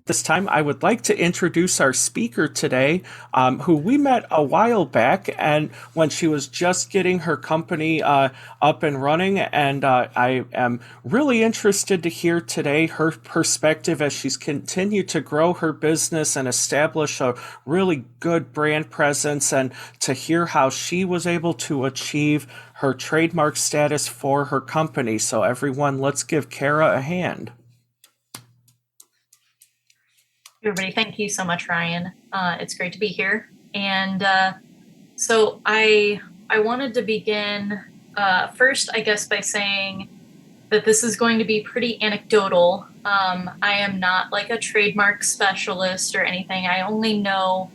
This time, I would like to introduce our speaker today, who we met a while back, and when she was just getting her company up and running. And I am really interested to hear today her perspective as she's continued to grow her business and establish a really good brand presence, and to hear how she was able to achieve her trademark status for her company. So, everyone, let's give Kara a hand. Everybody, thank you so much, Ryan. It's great to be here. And so I wanted to begin first, I guess, by saying that this is going to be pretty anecdotal. I am not like a trademark specialist or anything. I only know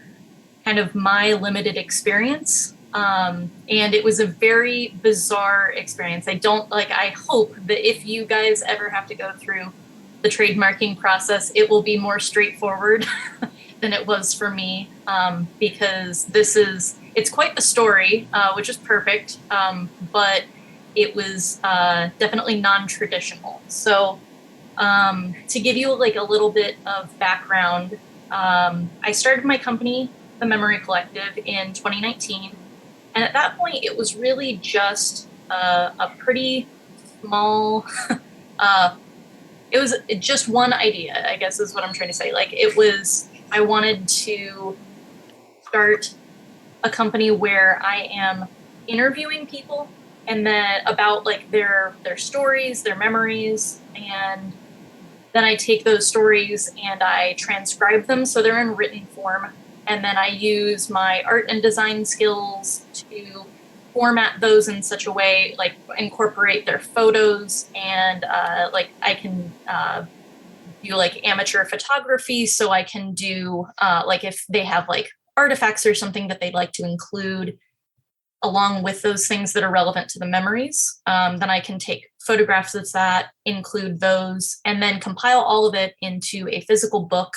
kind of my limited experience. And it was a very bizarre experience. I hope that if you guys ever have to go through the trademarking process, it will be more straightforward than it was for me, because it's quite the story, which is perfect, but it was definitely non-traditional. So to give you like a little bit of background, I started my company, the Memory Collective, in 2019. And at that point, it was really just a pretty small it was just one idea, I guess is what I'm trying to say. I wanted to start a company where I am interviewing people and then about like their stories, their memories, and then I take those stories and I transcribe them so they're in written form. And then I use my art and design skills to format those in such a way, like incorporate their photos, and like I can do like amateur photography, so I can do like if they have like artifacts or something that they'd like to include along with those things that are relevant to the memories, then I can take photographs of that, include those, and then compile all of it into a physical book.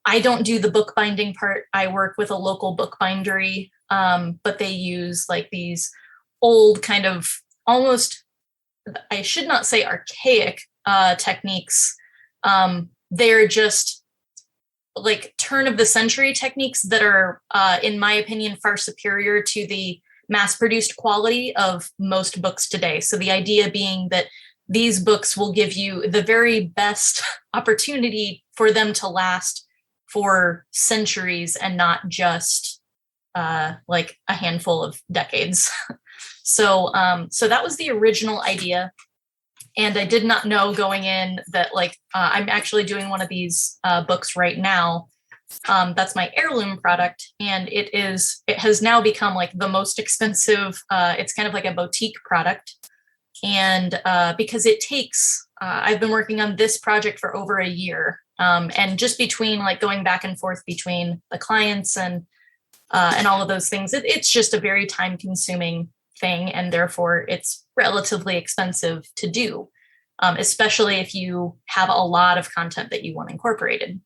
I don't do the bookbinding part. I work with a local bookbindery, but they use like these old kind of almost, I should not say archaic techniques. They're just like turn of the century techniques that are, in my opinion, far superior to the mass produced quality of most books today. So the idea being that these books will give you the very best opportunity for them to last for centuries and not just like a handful of decades. So that was the original idea. And I did not know going in that I'm actually doing one of these books right now. That's my heirloom product. And it has now become like the most expensive. It's kind of like a boutique product. And because it takes, I've been working on this project for over a year. And just between like going back and forth between the clients and all of those things, it's just a very time consuming thing. And therefore it's relatively expensive to do, especially if you have a lot of content that you want incorporated.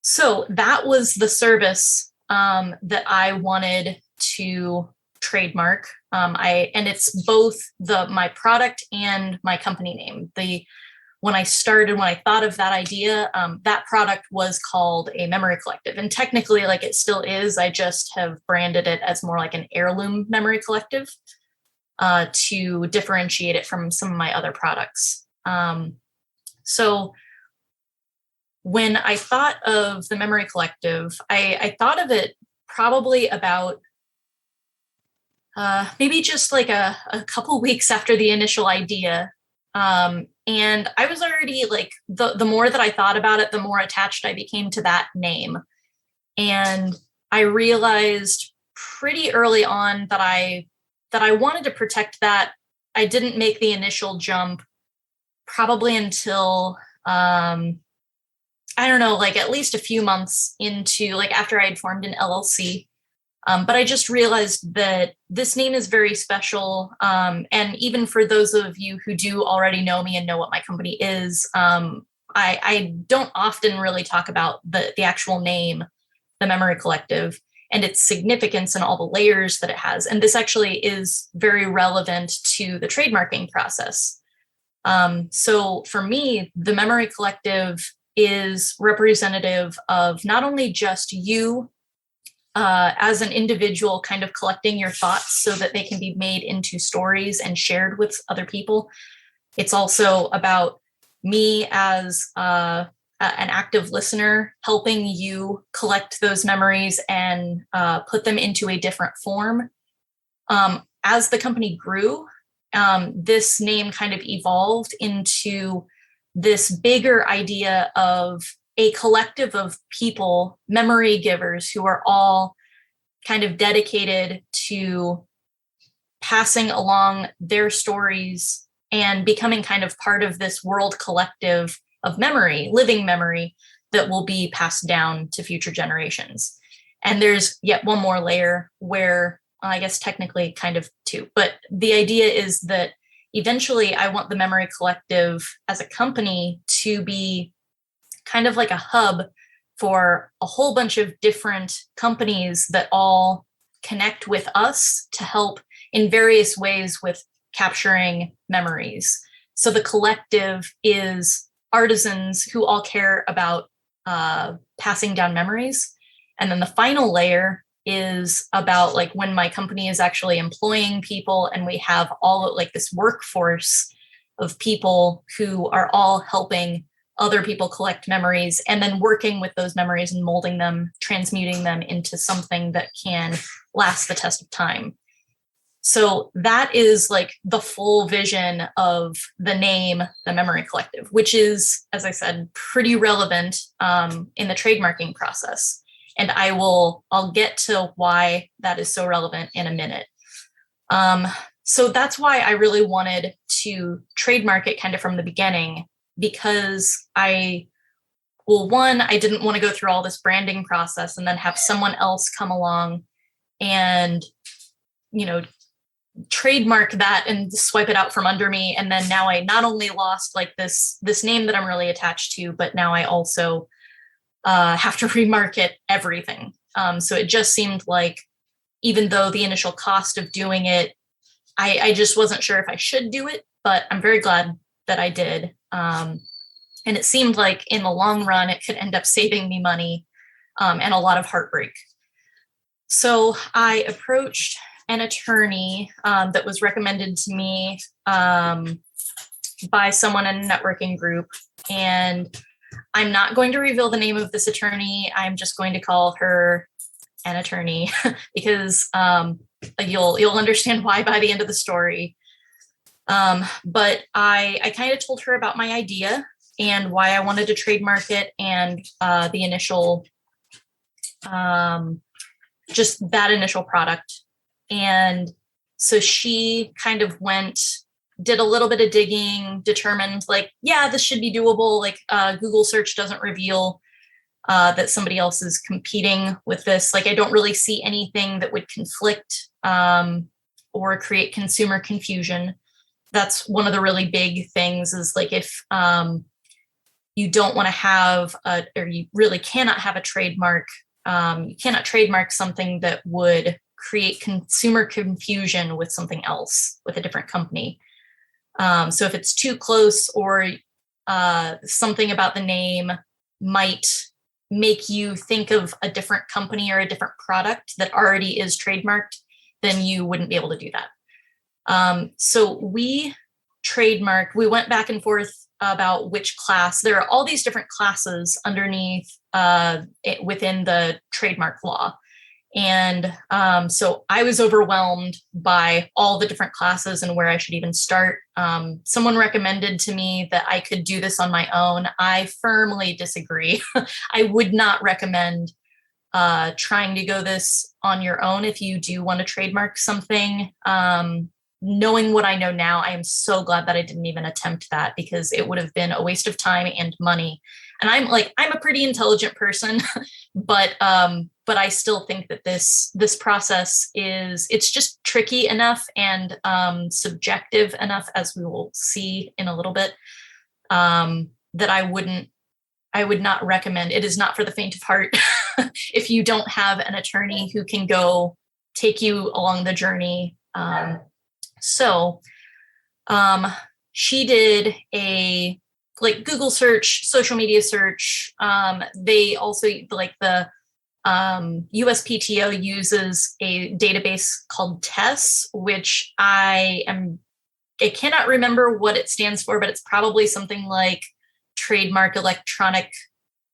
So that was the service that I wanted to trademark. And it's both my product and my company name. When I thought of that idea, that product was called a Memory Collective. And technically, like it still is, I just have branded it as more like an heirloom Memory Collective to differentiate it from some of my other products. So when I thought of the Memory Collective, I thought of it probably about maybe just like a couple weeks after the initial idea. And I was already like, the more that I thought about it, the more attached I became to that name. And I realized pretty early on that I wanted to protect that. I didn't make the initial jump probably until, I don't know, like at least a few months into like after I had formed an LLC. But I just realized that this name is very special. And even for those of you who do already know me and know what my company is, I don't often really talk about the actual name, the Memory Collective, and its significance and all the layers that it has. And this actually is very relevant to the trademarking process. So for me, the Memory Collective is representative of not only just you as an individual kind of collecting your thoughts so that they can be made into stories and shared with other people. It's also about me as an active listener, helping you collect those memories and put them into a different form. As the company grew, this name kind of evolved into this bigger idea of a collective of people, memory givers, who are all kind of dedicated to passing along their stories and becoming kind of part of this world collective of memory, living memory, that will be passed down to future generations. And there's yet one more layer where, I guess technically kind of two, but the idea is that eventually I want the Memory Collective as a company to be kind of like a hub for a whole bunch of different companies that all connect with us to help in various ways with capturing memories. So the collective is artisans who all care about passing down memories. And then the final layer is about like when my company is actually employing people and we have all like this workforce of people who are all helping other people collect memories and then working with those memories and molding them, transmuting them into something that can last the test of time. So that is like the full vision of the name, the Memory Collective, which is, as I said, pretty relevant in the trademarking process. And I'll get to why that is so relevant in a minute. So that's why I really wanted to trademark it kind of from the beginning, because I didn't want to go through all this branding process and then have someone else come along and, trademark that and swipe it out from under me. And then now I not only lost like this name that I'm really attached to, but now I also have to remarket everything. So it just seemed like, even though the initial cost of doing it, I just wasn't sure if I should do it, but I'm very glad that I did. And it seemed like in the long run, it could end up saving me money and a lot of heartbreak. So I approached an attorney that was recommended to me by someone in a networking group. And I'm not going to reveal the name of this attorney. I'm just going to call her an attorney because you'll understand why by the end of the story. But I kind of told her about my idea and why I wanted to trademark it and the initial, just that initial product. And so she kind of did a little bit of digging, determined like, yeah, this should be doable. Like Google search doesn't reveal that somebody else is competing with this. Like I don't really see anything that would conflict or create consumer confusion. That's one of the really big things is like if you don't want to have or you really cannot have a trademark, you cannot trademark something that would create consumer confusion with something else, with a different company. So if it's too close or something about the name might make you think of a different company or a different product that already is trademarked, then you wouldn't be able to do that. So we went back and forth about which class. There are all these different classes underneath within the trademark law. And so I was overwhelmed by all the different classes and where I should even start. Someone recommended to me that I could do this on my own. I firmly disagree. I would not recommend trying to go this on your own if you do want to trademark something. Knowing what I know now, I am so glad that I didn't even attempt that because it would have been a waste of time and money. And I'm a pretty intelligent person, but I still think that this process it's just tricky enough and subjective enough, as we will see in a little bit, that I would not recommend. It is not for the faint of heart if you don't have an attorney who can go take you along the journey. So she did a like Google search, social media search. They also like the USPTO uses a database called TESS, which I cannot remember what it stands for, but it's probably something like Trademark Electronic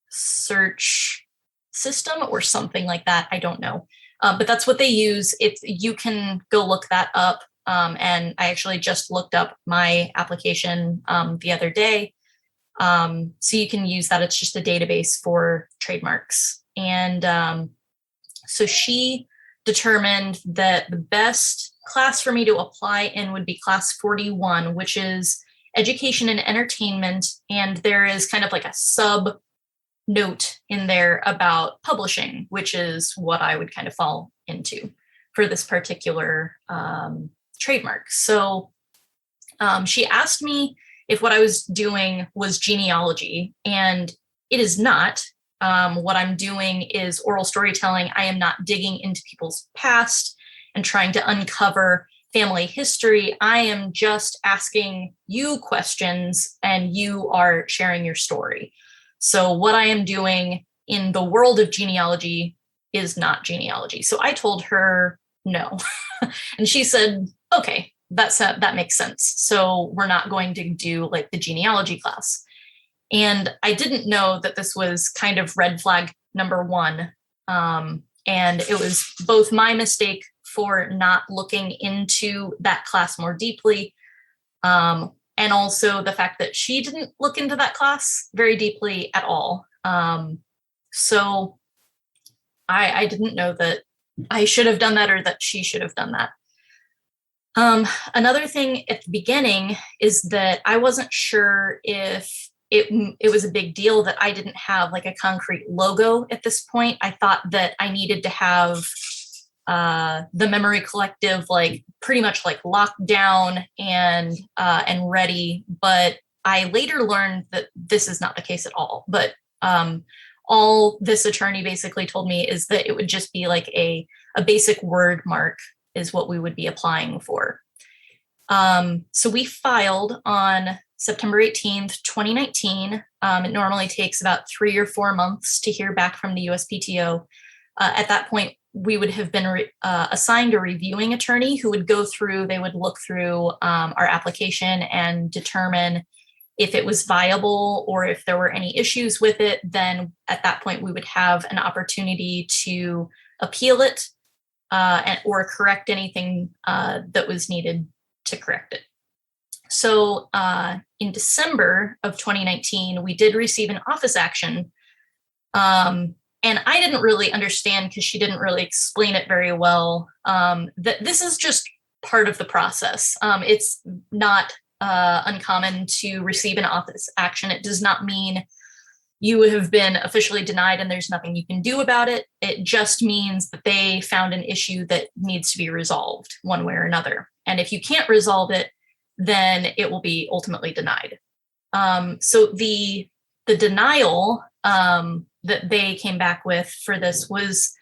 Search System or something like that. I don't know. But that's what they use. You can go look that up. And I actually just looked up my application the other day. So you can use that. It's just a database for trademarks. And so she determined that the best class for me to apply in would be class 41, which is education and entertainment. And there is kind of like a sub note in there about publishing, which is what I would kind of fall into for this particular trademark. So she asked me if what I was doing was genealogy, and it is not. What I'm doing is oral storytelling. I am not digging into people's past and trying to uncover family history. I am just asking you questions and you are sharing your story. So what I am doing in the world of genealogy is not genealogy. So I told her no. And she said, okay, that makes sense. So we're not going to do like the genealogy class. And I didn't know that this was kind of red flag number one. And it was both my mistake for not looking into that class more deeply. And also the fact that she didn't look into that class very deeply at all. So I didn't know that I should have done that or that she should have done that. Another thing at the beginning is that I wasn't sure if it was a big deal that I didn't have like a concrete logo at this point. I thought that I needed to have the Memory Collective like pretty much like locked down and ready. But I later learned that this is not the case at all. But all this attorney basically told me is that it would just be like a basic word mark is what we would be applying for. So we filed on September 18th, 2019. It normally takes about 3 or 4 months to hear back from the USPTO. At that point, we would have been assigned a reviewing attorney who would they would look through our application and determine if it was viable or if there were any issues with it. Then at that point, we would have an opportunity to appeal it or correct anything that was needed to correct it. So in December of 2019, we did receive an office action. And I didn't really understand because she didn't really explain it very well, that this is just part of the process. It's not uncommon to receive an office action. It does not mean you have been officially denied and there's nothing you can do about it. It just means that they found an issue that needs to be resolved one way or another. And if you can't resolve it, then it will be ultimately denied. So the denial that they came back with for this was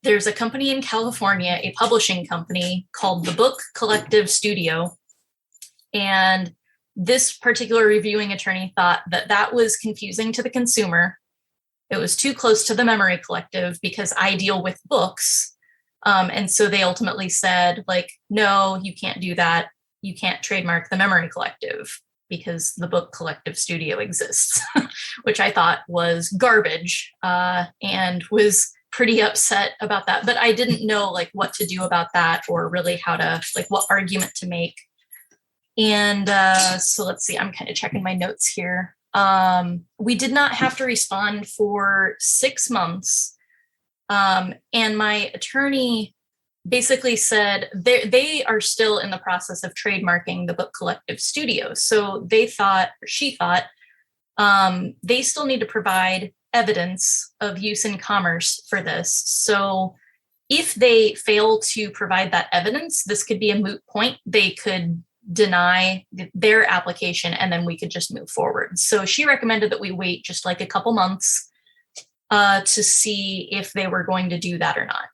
there's a company in California, a publishing company called the Book Collective Studio. And this particular reviewing attorney thought that that was confusing to the consumer. It was too close to the Memory Collective because I deal with books. And so they ultimately said, like, no, you can't do that. You can't trademark the Memory Collective because the Book Collective Studio exists, which I thought was garbage and was pretty upset about that. But I didn't know like what to do about that or really how to, like what argument to make. And so let's see, I'm kind of checking my notes here. We did not have to respond for 6 months. And my attorney basically said they are still in the process of trademarking the Book Collective Studio. So she thought, they still need to provide evidence of use in commerce for this. So if they fail to provide that evidence, this could be a moot point. They could deny their application and then we could just move forward. So she recommended that we wait just like a couple months to see if they were going to do that or not.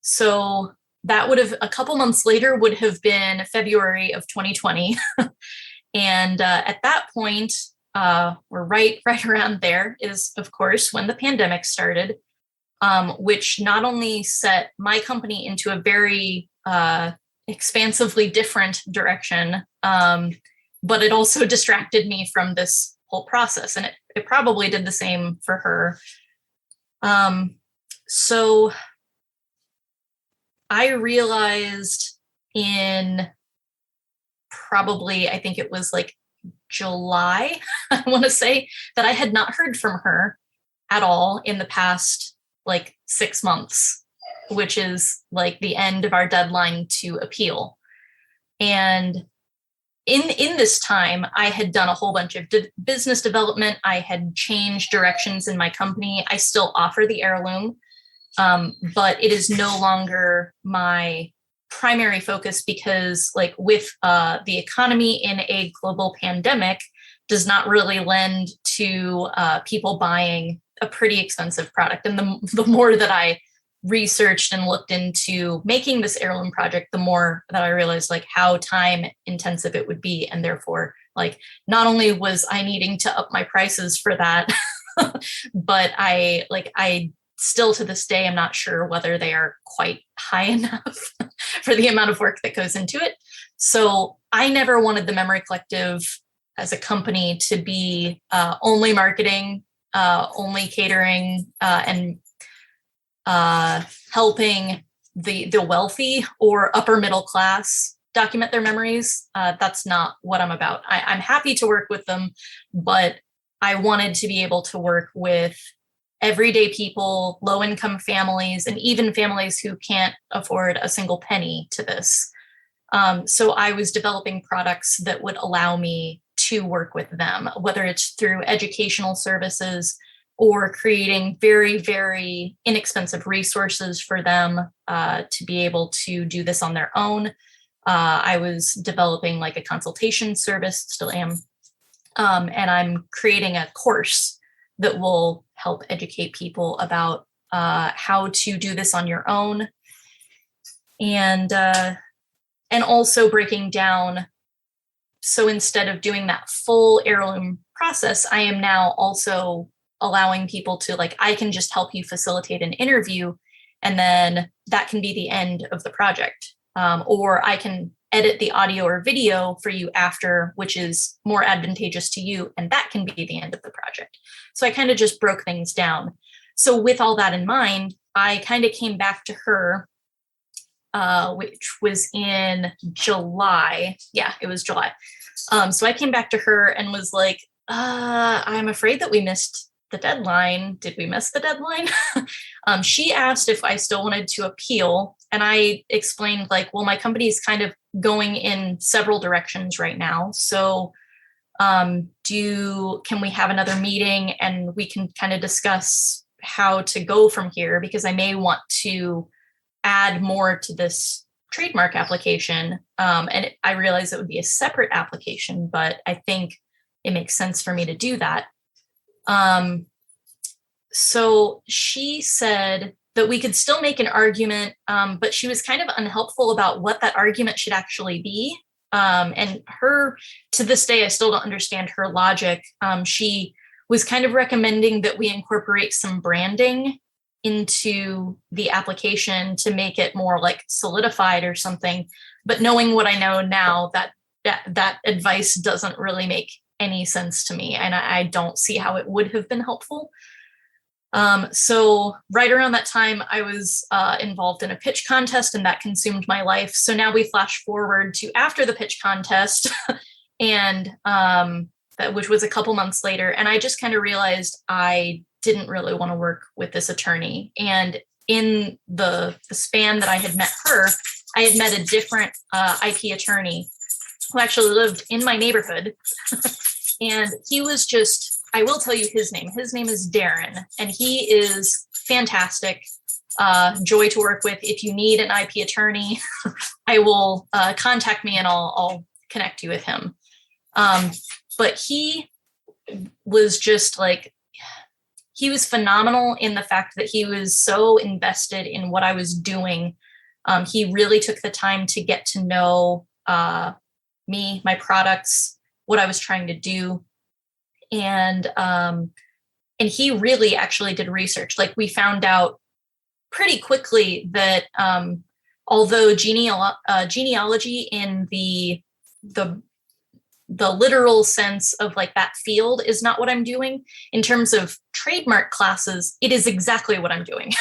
So that would have, a couple months later would have been February of 2020. And at that point, we're right around there is, of course, when the pandemic started, which not only set my company into a very expansively different direction, but it also distracted me from this whole process. And it probably did the same for her. So I realized in probably, I think it was like July, I want to say, that I had not heard from her at all in the past like 6 months, which is like the end of our deadline to appeal. And in this time, I had done a whole bunch of business development. I had changed directions in my company. I still offer the heirloom, but it is no longer my primary focus because, like, with the economy in a global pandemic, does not really lend to people buying a pretty expensive product. And the more that I researched and looked into making this heirloom project, the more that I realized like how time intensive it would be. And therefore, like, not only was I needing to up my prices for that, but I still to this day, I'm not sure whether they are quite high enough for the amount of work that goes into it. So I never wanted the Memory Collective as a company to be only marketing, only catering, and helping the wealthy or upper middle class document their memories. That's not what I'm about. I'm happy to work with them, but I wanted to be able to work with everyday people, low income families, and even families who can't afford a single penny to this. So I was developing products that would allow me to work with them, whether it's through educational services or creating very, very inexpensive resources for them to be able to do this on their own. I was developing like a consultation service, still am, and I'm creating a course that will help educate people about how to do this on your own, and also breaking down. So instead of doing that full heirloom process, I am now also allowing people to, like, I can just help you facilitate an interview, and then that can be the end of the project. Or I can edit the audio or video for you after, which is more advantageous to you, and that can be the end of the project. So I kind of just broke things down. So with all that in mind, I kind of came back to her, which was in July. Yeah, it was July. So I came back to her and was like, I'm afraid that we missed the deadline. Did we miss the deadline? She asked if I still wanted to appeal. And I explained, like, well, my company is kind of going in several directions right now. So can we have another meeting and we can kind of discuss how to go from here? Because I may want to add more to this trademark application. And I realize it would be a separate application, but I think it makes sense for me to do that. So she said that we could still make an argument, but she was kind of unhelpful about what that argument should actually be. And to this day, I still don't understand her logic. She was kind of recommending that we incorporate some branding into the application to make it more like solidified or something. But knowing what I know now, that advice doesn't really make any sense to me, and I don't see how it would have been helpful. So right around that time, I was involved in a pitch contest, and that consumed my life. So now we flash forward to after the pitch contest, and which was a couple months later, and I just kind of realized I didn't really want to work with this attorney. And in the span that I had met her, I had met a different IP attorney who actually lived in my neighborhood. And he was just, I will tell you his name. His name is Darren, and he is fantastic. Joy to work with. If you need an IP attorney, I will contact me and I'll connect you with him. But he was just like, he was phenomenal in the fact that he was so invested in what I was doing. He really took the time to get to know me, my products, what I was trying to do. And he really actually did research. Like, we found out pretty quickly that although genealogy in the the literal sense of like that field is not what I'm doing, in terms of trademark classes, it is exactly what I'm doing.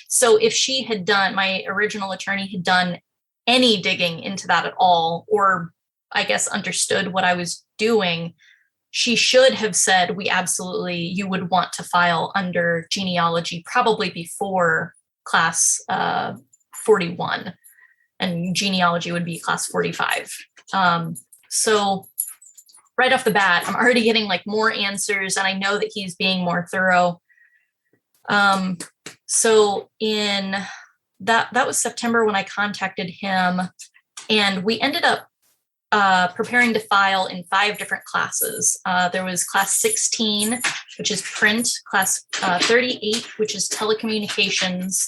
So if she had done, my original attorney had done any digging into that at all, or I guess understood what I was doing, she should have said, you would want to file under genealogy probably before class 41, and genealogy would be class 45. So right off the bat, I'm already getting like more answers, and I know that he's being more thorough. So in that was September when I contacted him, and we ended up preparing to file in 5 different classes. There was class 16, which is print, class 38, which is telecommunications.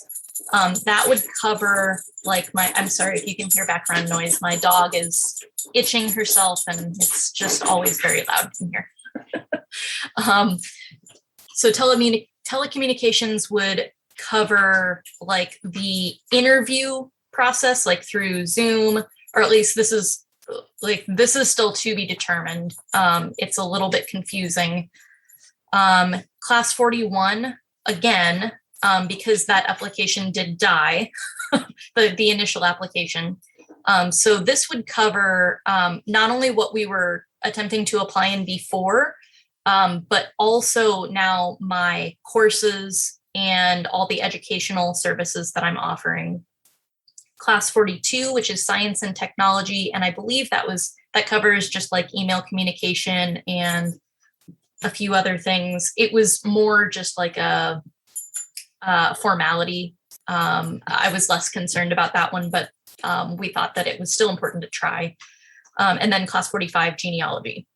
That would cover like I'm sorry if you can hear background noise. My dog is itching herself, and it's just always very loud in here. So telecommunications would cover like the interview process, like through Zoom, or at least this is still to be determined. It's a little bit confusing. Class 41, again, because that application did die, the initial application. So this would cover not only what we were attempting to apply in before, but also now my courses and all the educational services that I'm offering. Class 42, which is science and technology, and I believe that covers just like email communication and a few other things. It was more just like a formality. I was less concerned about that one, but we thought that it was still important to try. And then class 45, genealogy.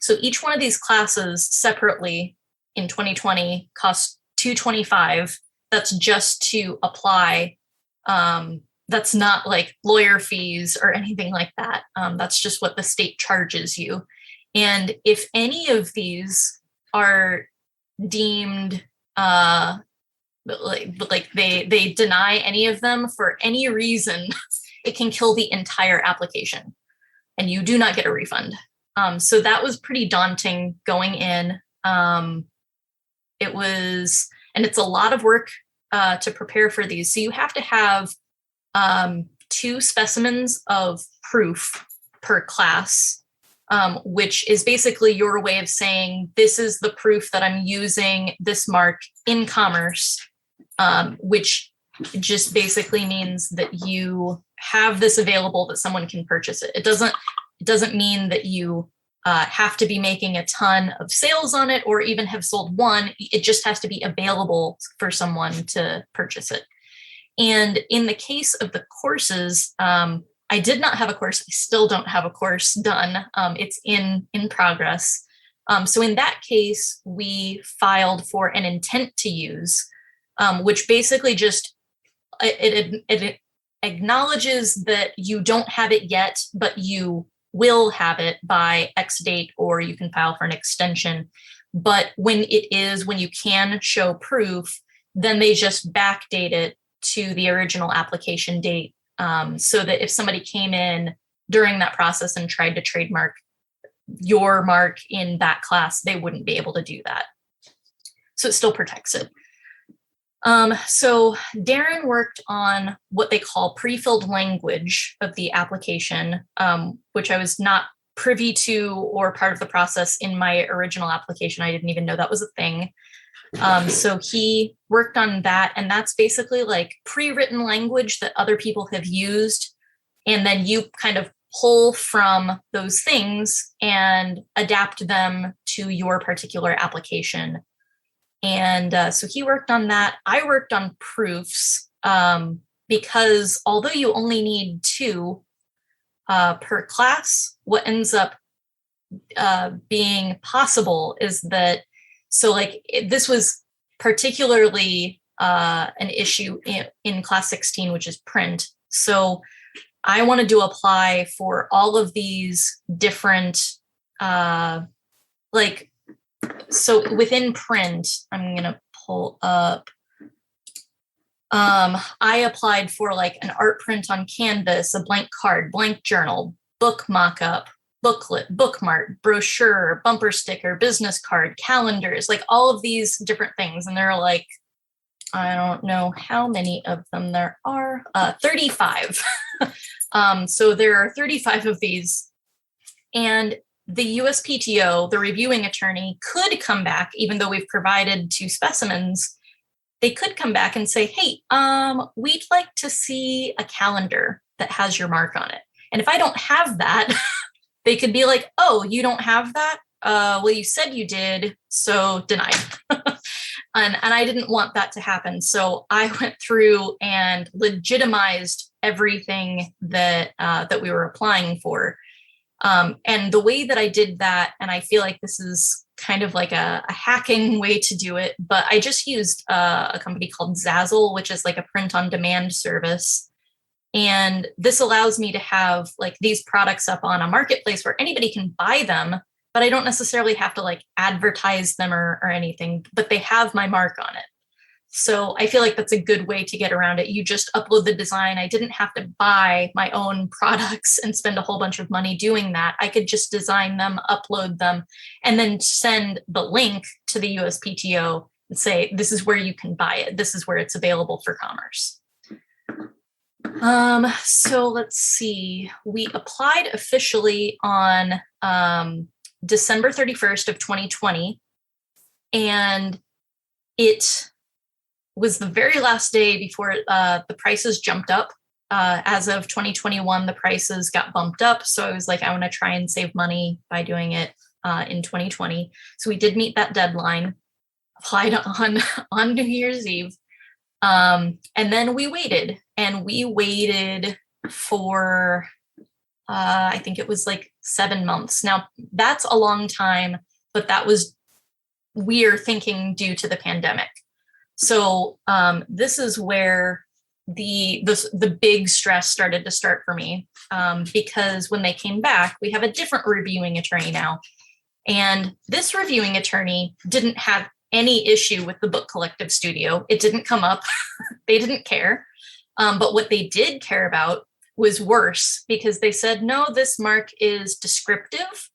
So each one of these classes separately in 2020 cost $225. That's just to apply. That's not like lawyer fees or anything like that. That's just what the state charges you. And if any of these are deemed like they deny any of them for any reason, it can kill the entire application, and you do not get a refund. So that was pretty daunting going in. It was, and it's a lot of work to prepare for these. So you have to have 2 specimens of proof per class, which is basically your way of saying, this is the proof that I'm using this mark in commerce, which just basically means that you have this available, that someone can purchase it. It doesn't mean that you have to be making a ton of sales on it or even have sold one. It just has to be available for someone to purchase it. And in the case of the courses, I did not have a course. I still don't have a course done. It's in progress. So in that case, we filed for an intent to use, which basically just it acknowledges that you don't have it yet, but you will have it by X date, or you can file for an extension. But when you can show proof, then they just backdate it to the original application date, so that if somebody came in during that process and tried to trademark your mark in that class, they wouldn't be able to do that. So it still protects it. So Darren worked on what they call pre-filled language of the application, which I was not privy to or part of the process in my original application. I didn't even know that was a thing. So he worked on that, and that's basically like pre-written language that other people have used, and then you kind of pull from those things and adapt them to your particular application. And so he worked on that. I worked on proofs, because although you only need 2 per class, what ends up being possible is that, so like this was particularly an issue in class 16, which is print. So I wanted to apply for all of these different like, so within print, I'm going to pull up. I applied for like an art print on canvas, a blank card, blank journal, book mock-up, booklet, bookmark, brochure, bumper sticker, business card, calendars, like all of these different things. And there are like, I don't know how many of them there are, 35. So there are 35 of these. And the USPTO, the reviewing attorney, could come back, even though we've provided 2 specimens, they could come back and say, hey, we'd like to see a calendar that has your mark on it. And if I don't have that, they could be like, oh, you don't have that? Well, you said you did, so denied. And I didn't want that to happen. So I went through and legitimized everything that that we were applying for. And the way that I did that, and I feel like this is kind of like a hacking way to do it, but I just used a company called Zazzle, which is like a print on demand service. And this allows me to have like these products up on a marketplace where anybody can buy them, but I don't necessarily have to like advertise them or anything, but they have my mark on it. So I feel like that's a good way to get around it. You just upload the design. I didn't have to buy my own products and spend a whole bunch of money doing that. I could just design them, upload them, and then send the link to the USPTO and say, this is where you can buy it. This is where it's available for commerce. So let's see. We applied officially on December 31st of 2020, and it was the very last day before the prices jumped up. As of 2021, the prices got bumped up. So I was like, I want to try and save money by doing it in 2020. So we did meet that deadline, applied on New Year's Eve. And then we waited for, I think it was like 7 months. Now that's a long time, but that was, we are thinking due to the pandemic. So this is where the big stress started to start for me, because when they came back, we have a different reviewing attorney now. And this reviewing attorney didn't have any issue with the Book Collective Studio. It didn't come up. They didn't care. But what they did care about was worse, because they said, no, this mark is descriptive.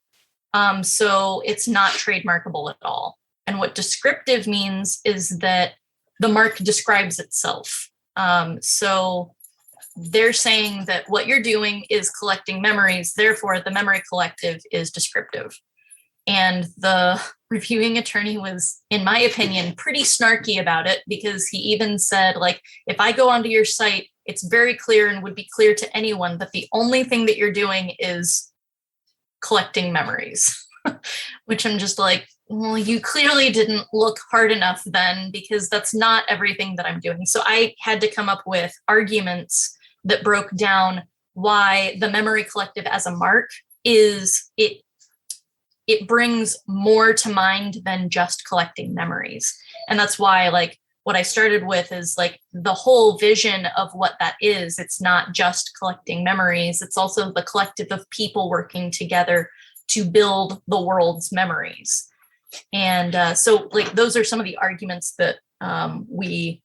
So it's not trademarkable at all. And what descriptive means is that the mark describes itself. So they're saying that what you're doing is collecting memories, therefore the memory collective is descriptive. And the reviewing attorney was, in my opinion, pretty snarky about it, because he even said, like, if I go onto your site, it's very clear and would be clear to anyone that the only thing that you're doing is collecting memories, which I'm just like, well, you clearly didn't look hard enough then, because that's not everything that I'm doing. So I had to come up with arguments that broke down why the memory collective as a mark is, it brings more to mind than just collecting memories. And that's why, like, what I started with is like the whole vision of what that is. It's not just collecting memories. It's also the collective of people working together to build the world's memories. And so like, those are some of the arguments that we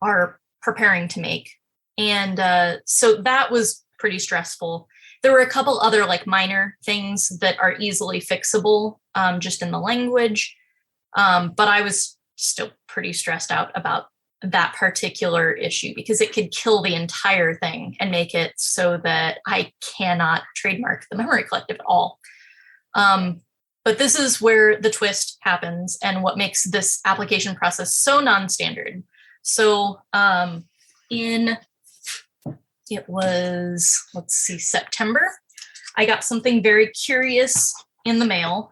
are preparing to make. And so that was pretty stressful. There were a couple other like minor things that are easily fixable, just in the language. But I was still pretty stressed out about that particular issue, because it could kill the entire thing and make it so that I cannot trademark the memory collective at all. But this is where the twist happens and what makes this application process so non-standard. So it was, let's see, September, I got something very curious in the mail.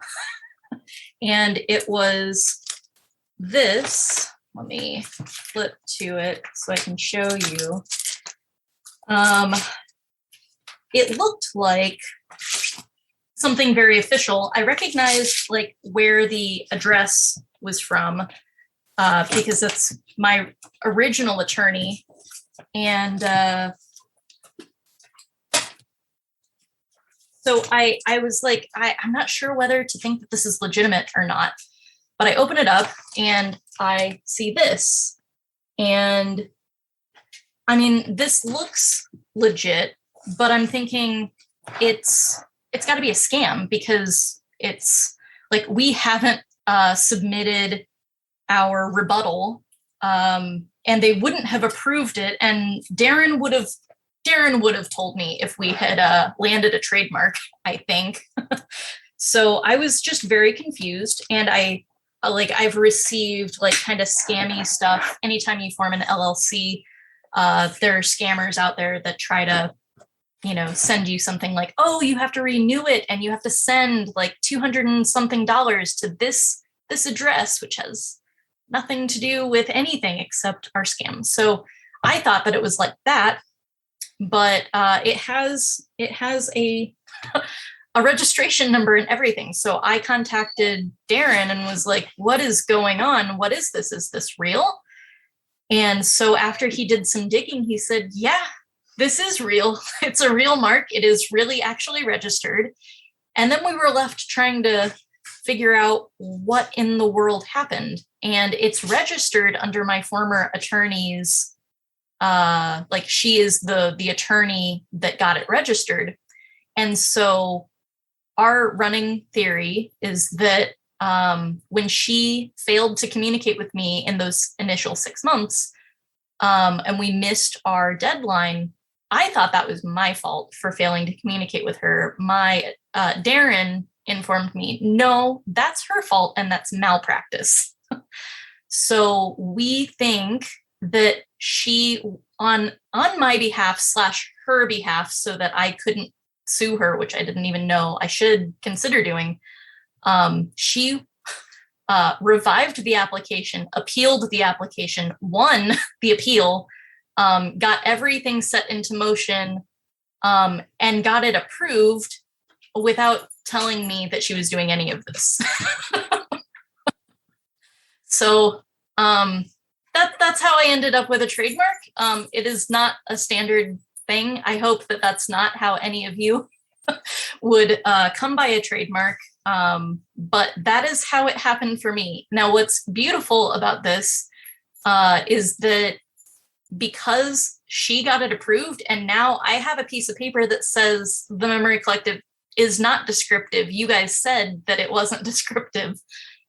And it was this. Let me flip to it so I can show you. It looked like something very official. I recognized like where the address was from, because that's my original attorney. And So I was like, I'm not sure whether to think that this is legitimate or not, but I open it up and I see this. And I mean, this looks legit, but I'm thinking it's got to be a scam because it's like we haven't submitted our rebuttal, and they wouldn't have approved it. And Darren would have told me if we had landed a trademark, I think. So I was just very confused, and I've received like kind of scammy stuff. Anytime you form an LLC, there are scammers out there that try to, send you something like, oh, you have to renew it and you have to send like 200 and something dollars to this address, which has nothing to do with anything except our scam. So I thought that it was like that, but it has a a registration number and everything. So I contacted Darren and was like, what is going on? What is this? Is this real? And so after he did some digging, he said, yeah, this is real. It's a real mark. It is really actually registered. And then we were left trying to figure out what in the world happened. And it's registered under my former attorney's, like she is the attorney that got it registered. And so our running theory is that when she failed to communicate with me in those initial 6 months, and we missed our deadline, I thought that was my fault for failing to communicate with her. My Darren informed me, no, that's her fault and that's malpractice. So we think that she, on my behalf slash her behalf, so that I couldn't sue her, which I didn't even know I should consider doing, she revived the application, appealed the application, won the appeal, got everything set into motion, and got it approved without telling me that she was doing any of this. So that's how I ended up with a trademark. It is not a standard thing. I hope that that's not how any of you would come by a trademark. But that is how it happened for me. Now, what's beautiful about this is that because she got it approved, and now I have a piece of paper that says the Memory Collective is not descriptive. You guys said that it wasn't descriptive.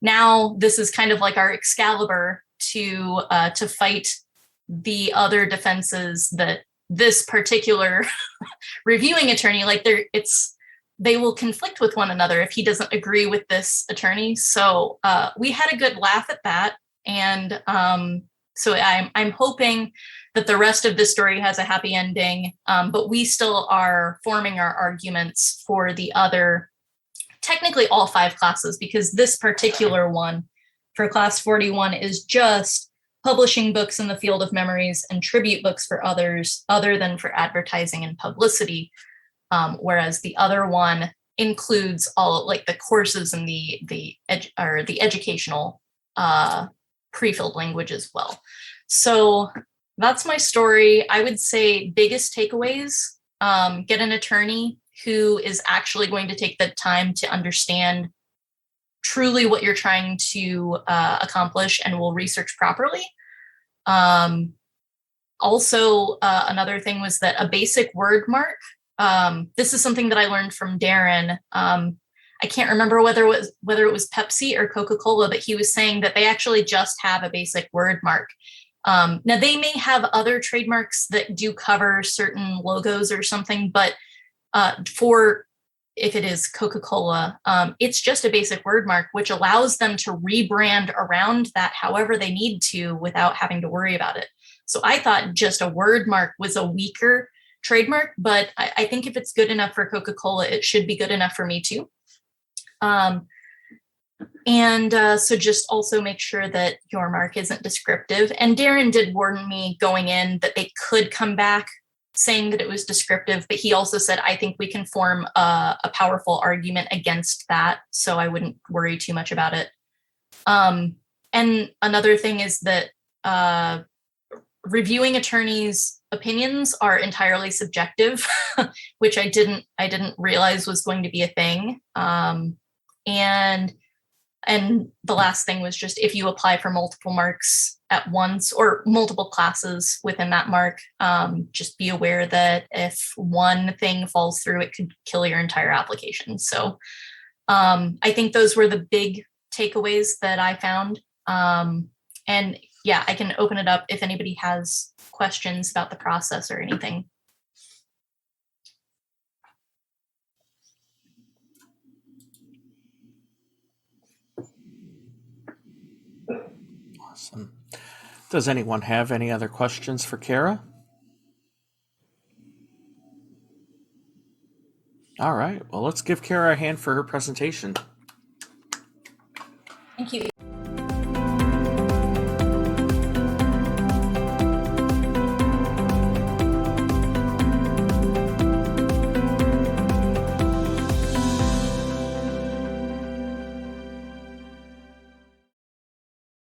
Now this is kind of like our Excalibur to fight the other defenses that this particular reviewing attorney, like they will conflict with one another if he doesn't agree with this attorney. So we had a good laugh at that, and so I'm hoping that the rest of the story has a happy ending. But we still are forming our arguments for the other, technically all 5 classes, because this particular one for class 41 is just publishing books in the field of memories and tribute books for others other than for advertising and publicity. Whereas the other one includes all like the courses and the educational pre-filled language as well. So that's my story. I would say biggest takeaways: get an attorney who is actually going to take the time to understand truly what you're trying to accomplish and will research properly. Also, another thing was that a basic word mark. This is something that I learned from Darren. I can't remember whether it was Pepsi or Coca-Cola, but he was saying that they actually just have a basic word mark. Now they may have other trademarks that do cover certain logos or something, but for if it is Coca-Cola, it's just a basic word mark, which allows them to rebrand around that however they need to without having to worry about it. So I thought just a word mark was a weaker trademark, but I think if it's good enough for Coca-Cola, it should be good enough for me too. So just also make sure that your mark isn't descriptive. And Darren did warn me going in that they could come back saying that it was descriptive, but he also said, I think we can form a powerful argument against that, so I wouldn't worry too much about it. And another thing is that reviewing attorneys opinions are entirely subjective, which I didn't realize was going to be a thing. And the last thing was just if you apply for multiple marks at once or multiple classes within that mark, just be aware that if one thing falls through, it could kill your entire application. So I think those were the big takeaways that I found. And yeah, I can open it up if anybody has questions about the process or anything. Awesome. Does anyone have any other questions for Kara? All right. Well, let's give Kara a hand for her presentation. Thank you.